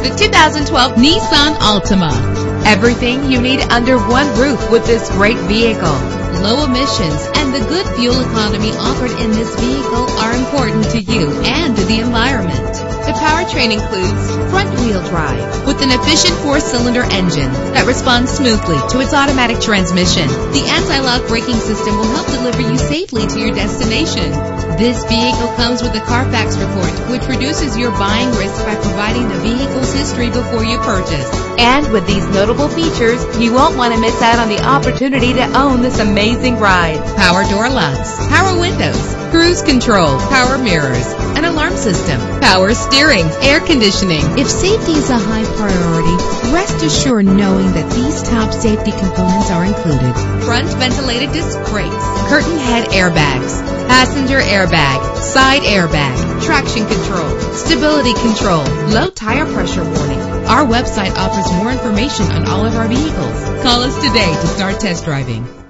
the 2012 Nissan Altima. Everything you need under one roof with this great vehicle. Low emissions and the good fuel economy offered in this vehicle are important to you and to the environment. The powertrain includes front-wheel drive with an efficient 4-cylinder engine that responds smoothly to its automatic transmission. The anti-lock braking system will help deliver you safely to your destination. This vehicle comes with a Carfax report, which reduces your buying risk by providing the vehicle's history before you purchase. And with these notable features, you won't want to miss out on the opportunity to own this amazing ride. Power door locks, power windows, cruise control, power mirrors, an alarm system, power steering, air conditioning. If safety is a high priority, rest assured knowing that these top safety components are included. Front ventilated disc brakes, curtain head airbags, passenger airbag, side airbag, traction control, stability control, low tire pressure warning. Our website offers more information on all of our vehicles. Call us today to start test driving.